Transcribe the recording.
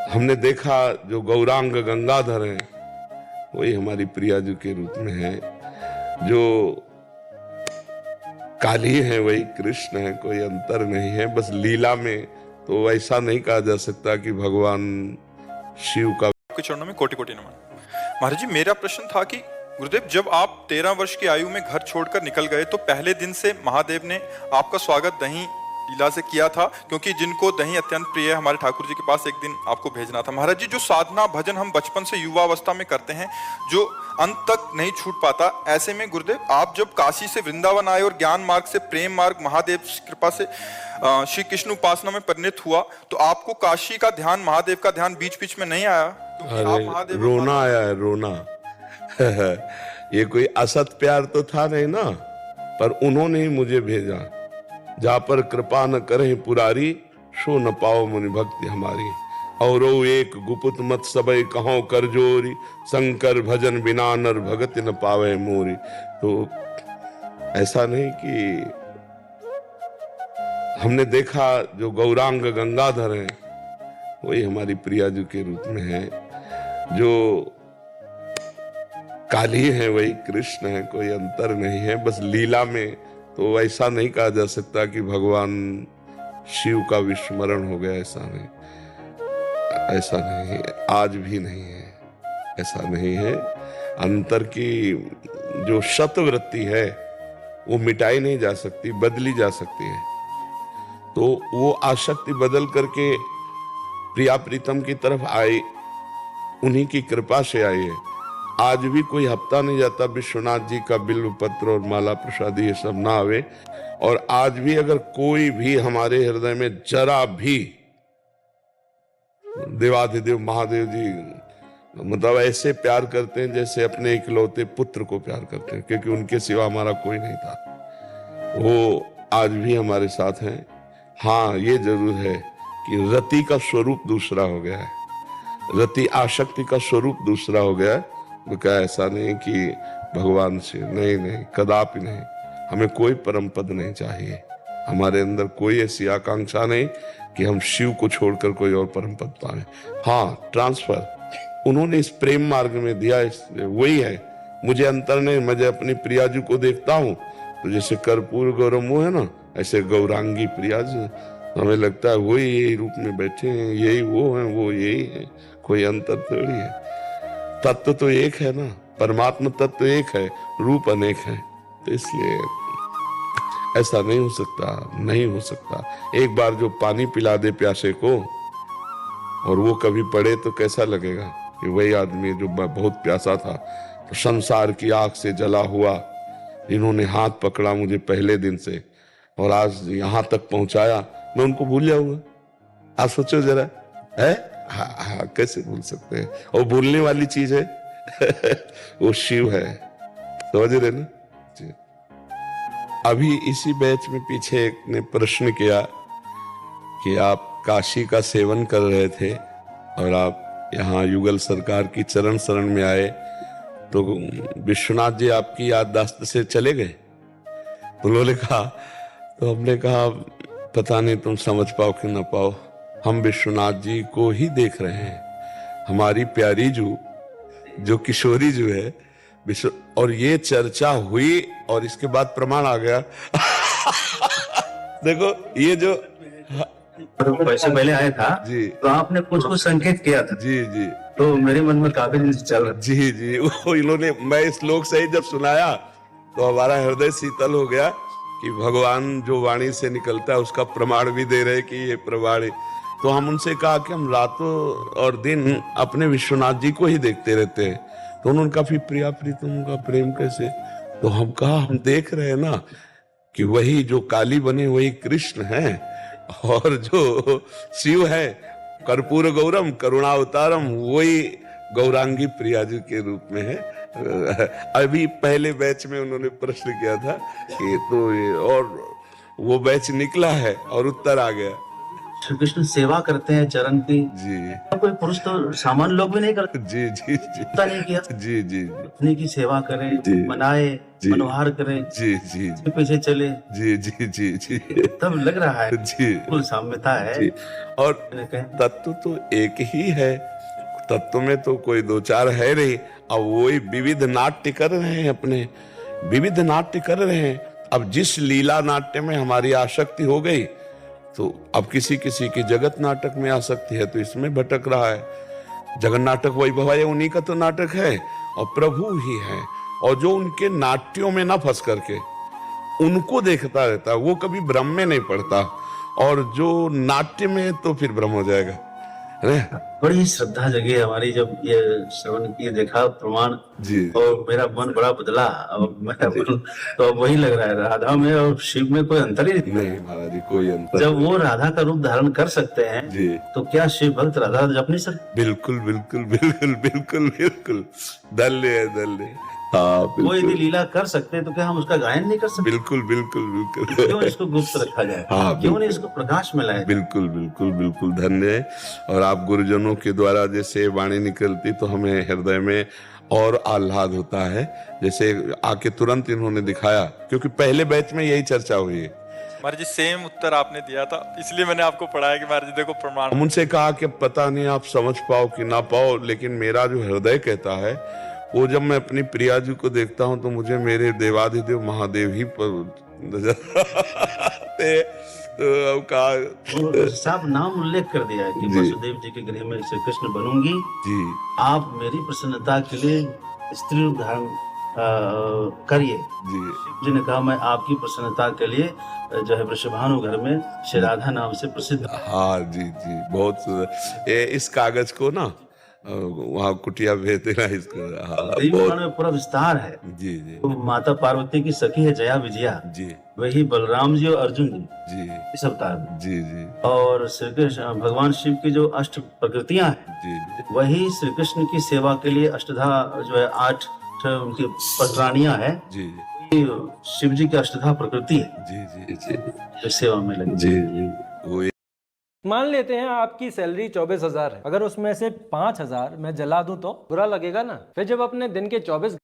हमने देखा जो गौरांग गंगाधर हैं वही हमारी प्रिया जी के रूप में है, जो काली है वही कृष्ण है, कोई अंतर नहीं है। बस लीला में तो ऐसा नहीं कहा जा सकता कि भगवान शिव का। आपके चरणों में कोटि कोटि नमन। महाराज जी, मेरा प्रश्न था कि गुरुदेव, जब आप 13 वर्ष की आयु में घर छोड़कर निकल गए तो पहले दिन से महादेव ने आपका स्वागत दही लीला से किया था, क्योंकि जिनको दही अत्यंत प्रिय है हमारे ठाकुर जी के पास एक दिन आपको भेजना था। महाराज जी, जो साधना भजन हम बचपन से युवा अवस्था में करते हैं, जो अंत तक नहीं छूट पाता, ऐसे में गुरुदेव आप जब काशी से वृंदावन आए और ज्ञान मार्ग से प्रेम मार्ग महादेव की कृपा से श्री कृष्ण उपासना में परिणत हुआ, तो आपको काशी का ध्यान, महादेव का ध्यान बीच बीच में नहीं आया? अरे रोना आया है, रोना। ये कोई असत प्यार तो था नहीं ना, पर उन्होंने ही मुझे भेजा। जा पर कृपा न करे पुरारी, सो न पाओ मुनि भक्ति हमारी। और एक गुपुत मत सबई कहो कर जोरी, शंकर भजन बिना नर भगति न पावे मोरी। तो ऐसा नहीं कि हमने देखा जो गौरांग गंगाधर हैं वही हमारी प्रिया जी के रूप में है, जो काली है वही कृष्ण है, कोई अंतर नहीं है। बस लीला में तो ऐसा नहीं कहा जा सकता कि भगवान शिव का विस्मरण हो गया, ऐसा नहीं है, आज भी नहीं है, ऐसा नहीं है। अंतर की जो शतवृत्ति है वो मिटाई नहीं जा सकती, बदली जा सकती है। तो वो आसक्ति बदल करके प्रिया प्रीतम की तरफ आई, उन्हीं की कृपा से आई है। आज भी कोई हफ्ता नहीं जाता विश्वनाथ जी का बिल्व पत्र और माला प्रसादी ये सब ना आवे। और आज भी अगर कोई भी हमारे हृदय में जरा भी देवाधिदेव महादेव जी मतलब ऐसे प्यार करते हैं जैसे अपने इकलौते पुत्र को प्यार करते हैं, क्योंकि उनके सिवा हमारा कोई नहीं था, वो आज भी हमारे साथ हैं। हाँ, ये जरूर है कि रति का स्वरूप दूसरा हो गया है, रति आसक्ति का स्वरूप दूसरा हो गया है। तो क्या ऐसा नहीं कि भगवान से नहीं, कदापि नहीं। हमें कोई परम पद नहीं चाहिए, हमारे अंदर कोई ऐसी आकांक्षा नहीं कि हम शिव को छोड़कर कोई और परम पद पाए। हाँ, ट्रांसफर उन्होंने इस प्रेम मार्ग में दिया, वही है। मुझे अंतर नहीं, मैं अपनी प्रिया जी को देखता हूँ तो जैसे कर्पूर गौरम वो है ना, ऐसे गौरांगी प्रिया जी हमें लगता है वही यही रूप में बैठे हैं, यही वो है, वो यही है, कोई अंतर थोड़ी है। तत्व तो एक है ना, परमात्मा तत्व एक है, रूप अनेक है। तो इसलिए ऐसा नहीं हो सकता। एक बार जो पानी पिला दे प्यासे को और वो कभी पड़े तो कैसा लगेगा कि वही आदमी जो बहुत प्यासा था, तो संसार की आग से जला हुआ, इन्होंने हाथ पकड़ा मुझे पहले दिन से और आज यहां तक पहुंचाया, मैं उनको भूल जाऊंगा? आप सोचो जरा, है? हाँ, कैसे भूल सकते हैं? और भूलने वाली चीज है वो शिव है, समझ रहे ना जी। अभी इसी बैच में पीछे एक ने प्रश्न किया कि आप काशी का सेवन कर रहे थे और आप यहाँ युगल सरकार की चरण शरण में आए, तो विश्वनाथ जी आपकी याददाश्त से चले गए? उन्होंने कहा, तो हमने कहा पता नहीं तुम समझ पाओ कि ना पाओ, हम विश्वनाथ जी को ही देख रहे हैं। हमारी प्यारी जो किशोरी जो है विश्व, और ये चर्चा हुई और इसके बाद प्रमाण आ गया देखो ये जो पैसे पहले आया था जी, तो आपने कुछ संकेत किया था जी, तो मेरे मन में काफी दिन से चल रहा। जी, वो इन्होंने, मैं श्लोक से ही जब सुनाया तो हमारा हृदय शीतल हो गया कि भगवान जो वाणी से निकलता है उसका प्रमाण भी दे रहे कि ये प्रमाण। तो हम उनसे कहा कि हम रातों और दिन अपने विश्वनाथ जी को ही देखते रहते हैं। तो उन्होंने कहा फिर प्रिया प्रीतम का प्रेम कैसे? तो हम कहा हम देख रहे हैं ना कि वही जो काली बने वही कृष्ण हैं, और जो शिव है कर्पूर गौरम करुणावतारम वही गौरांगी प्रिया जी के रूप में है। अभी पहले बैच में उन्होंने प्रश्न किया था कि तो और वो बैच निकला है और उत्तर आ गया। श्री कृष्ण सेवा करते हैं चरण की। जी कोई पुरुष तो सामान्य लोग भी नहीं करते, जी जी जी पता नहीं किया। जी जी पत्नी की सेवा करे, जी। मनाए, जी। मनोहार करे, जी जी उसके पीछे चले, जी जी जी जी तब लग रहा है जी बिल्कुल साम्यता है। जी। और मैंने कहा, तत्व तो एक ही है, तत्व में तो कोई दो चार है नहीं। अब वही विविध नाट्य कर रहे हैं, अपने विविध नाट्य कर रहे हैं। अब जिस लीला नाट्य में हमारी आसक्ति हो गई, तो अब किसी किसी की जगत नाटक में आसक्ति है, तो इसमें भटक रहा है। जगन नाटक वैभव है, उन्हीं का तो नाटक है और प्रभु ही है। और जो उनके नाट्यों में ना फंस करके उनको देखता रहता है, वो कभी भ्रम में नहीं पड़ता। और जो नाट्य में, तो फिर भ्रम हो जाएगा, है ना? बड़ी श्रद्धा जगी हमारी जब ये श्रवण किए, देखा प्रमाण, जी और मेरा मन बड़ा बदला। और मैं तो अब वही लग रहा है, राधा में और शिव में कोई अंतर ही नहीं। नहीं महाराज जी, कोई अंतर जब वो राधा का रूप धारण कर सकते हैं, जी तो क्या शिव भक्त राधा जप नहीं सकते? बिल्कुल बिल्कुल बिल्कुल बिल्कुल बिल्कुल धन्य है, धन्य है। हाँ वो यदि बिल्कुल लीला कर सकते हैं, तो क्या हम उसका गायन नहीं कर सकते? बिल्कुल बिल्कुल बिल्कुल क्यों इसको गुप्त रखा जाए? हाँ, क्यों नहीं बिल्कुल। इसको प्रकाश में लाए? बिल्कुल बिल्कुल बिल्कुल धन्य है। और आप गुरुजनों के द्वारा जैसे वाणी निकलती, तो हमें हृदय में और आह्लाद होता है। जैसे आके तुरंत इन्होंने दिखाया, क्योंकि पहले बैच में यही चर्चा हुई है। महाराज जी सेम उत्तर आपने दिया था, इसलिए मैंने आपको पढ़ाया कि महाराज जी देखो प्रमाण। हम उनसे कहा कि पता नहीं आप समझ पाओ कि ना पाओ, लेकिन मेरा जो हृदय कहता है, वो जब मैं अपनी प्रिया जी को देखता हूं, तो मुझे मेरे देवाधिदेव महादेव ही पर नजर आते। तो अब कहा और साफ नाम उल्लेख कर दिया है कि जी। वसुदेव जी के गृह में श्री कृष्ण बनूंगी, जी आप मेरी प्रसन्नता के लिए स्त्री रूप धारण करिए। जी जी ने कहा, मैं आपकी प्रसन्नता के लिए जो है वृषभानु घर में श्री राधा नाम से प्रसिद्ध। हाँ जी जी बहुत सुंदर। ये इस कागज को ना वहाँ कुटिया भेज देना इसको। हाँ देवी बहुत पुराण में पूरा विस्तार है। जी जी तो माता पार्वती की सखी है जया विजया, जी वही बलराम जी और अर्जुन जी जी इस अवतार में। जी जी और श्री कृष्ण भगवान शिव की जो अष्ट प्रकृतियां हैं, जी वही श्री कृष्ण की सेवा के लिए अष्टधा जो है 8 उनकी पटरानियां हैं। जी ये शिव जी की अष्टधा प्रकृति है जी जी जी जो सेवा में लगी। जी जी वो मान लेते हैं आपकी सैलरी 24,000 है, अगर उसमें से 5,000 मैं जला दूं तो बुरा लगेगा ना? फिर जब अपने दिन के 24